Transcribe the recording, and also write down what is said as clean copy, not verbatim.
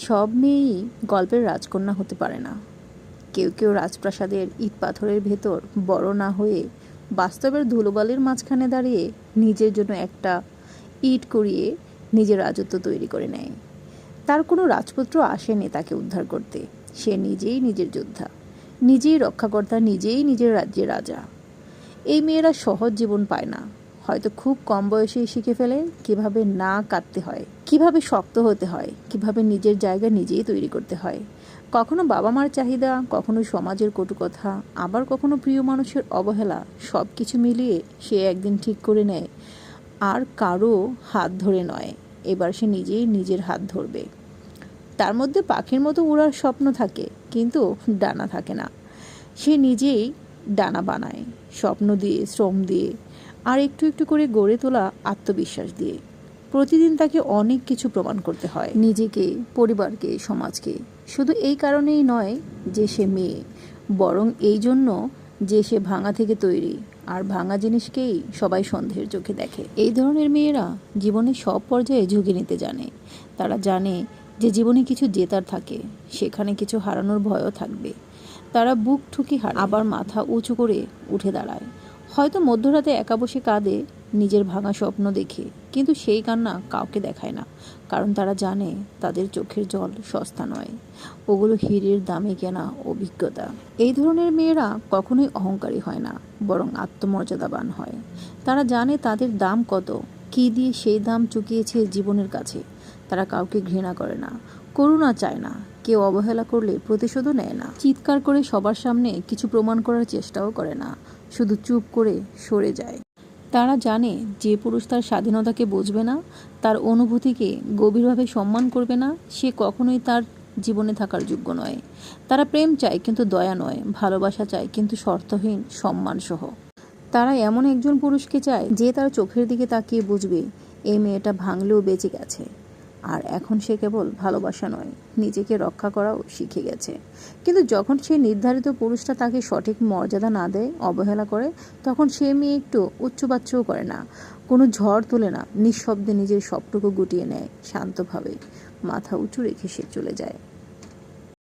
সব মেয়েই গল্পের রাজকন্যা হতে পারে না। কেউ কেউ রাজপ্রাসাদের ইট পাথরের ভেতর বড় না হয়ে বাস্তবের ধুলোবালির মাঝখানে দাঁড়িয়ে নিজের জন্য একটা ইট করিয়ে নিজের রাজত্ব তৈরি করে নেয়। তার কোনো রাজপুত্র আসেনি তাকে উদ্ধার করতে। সে নিজেই নিজের যোদ্ধা, নিজেই রক্ষাকর্তা, নিজেই নিজের রাজ্যের রাজা। এই মেয়েরা সহজ জীবন পায় না। হয়তো খুব কম বয়সেই শিখে ফেলে কিভাবে না কাঁদতে হয়, কিভাবে শক্ত হতে হয়, কিভাবে নিজের জায়গা নিজেই তৈরি করতে হয়। কখনো বাবা মার চাহিদা, কখনো সমাজের কটু কথা, আবার কখনো প্রিয় মানুষের অবহেলা, সব কিছু মিলিয়ে সে একদিন ঠিক করে নেয় আর কারো হাত ধরে নয়, এবার সে নিজেই নিজের হাত ধরবে। তার মধ্যে পাখির মতো উড়ার স্বপ্ন থাকে, কিন্তু ডানা থাকে না। সে নিজেই ডানা বানায়, স্বপ্ন দিয়ে, শ্রম দিয়ে, আর একটু একটু করে গড়ে তোলা আত্মবিশ্বাস দিয়ে। প্রতিদিন তাকে অনেক কিছু প্রমাণ করতে হয়, নিজেকে, পরিবারকে, সমাজকে। শুধু এই কারণেই নয় যে সে মেয়ে, বরং এই জন্য যে সে ভাঙা থেকে তৈরি, আর ভাঙা জিনিসকেই সবাই সন্দেহের চোখে দেখে। এই ধরনের মেয়েরা জীবনের সব পর্যায়ে ঝুঁকি নিতে জানে। তারা জানে যে জীবনে কিছু জেতার থাকে, সেখানে কিছু হারানোর ভয়ও থাকবে। তারা বুক ঠুকে হারে, আবার মাথা উঁচু করে উঠে দাঁড়ায়। হয়তো মধ্যরাতে একা বসে কাঁদে, নিজের ভাঙা স্বপ্ন দেখে, কিন্তু সেই কান্না কাউকে দেখায় না, কারণ তারা জানে তাদের চোখের জল সস্তা নয়, ওগুলো হীরের দামে কেনা অভিজ্ঞতা। এই ধরনের মেয়েরা কখনোই অহংকারী হয় না, বরং আত্মমর্যাদাবান হয়। তারা জানে তাদের দাম কত, কী দিয়ে সেই দাম চুকিয়েছে জীবনের কাছে। তারা কাউকে ঘৃণা করে না, করুণা চায় না, কেউ অবহেলা করলে প্রতিশোধও নেয় না, চিৎকার করে সবার সামনে কিছু প্রমাণ করার চেষ্টাও করে না, শুধু চুপ করে সরে যায়। তারা জানে যে পুরুষ তার স্বাধীনতাকে বুঝবে না, তার অনুভূতিকে গভীরভাবে সম্মান করবে না, সে কখনোই তার জীবনে থাকার যোগ্য নয়। তারা প্রেম চায় কিন্তু দয়া নয়, ভালোবাসা চায় কিন্তু শর্তহীন সম্মানসহ। তারা এমন একজন পুরুষকে চায় যে তার চোখের দিকে তাকিয়ে বুঝবে এই মেয়েটা ভাঙলেও বেঁচে গেছে, আর এখন সে কেবল ভালোবাসা নয়, নিজেকে রক্ষা করাও শিখে গেছে। কিন্তু যখন সেই নির্ধারিত পুরুষটা তাকে সঠিক মর্যাদা না দেয়, অবহেলা করে, তখন সে মেয়ে একটু উচ্চবাচ্যও করে না, কোনো ঝড় তোলে না, নিঃশব্দে নিজের সবটুকু গুটিয়ে নেয়, শান্তভাবে মাথা উঁচু রেখে সে চলে যায়।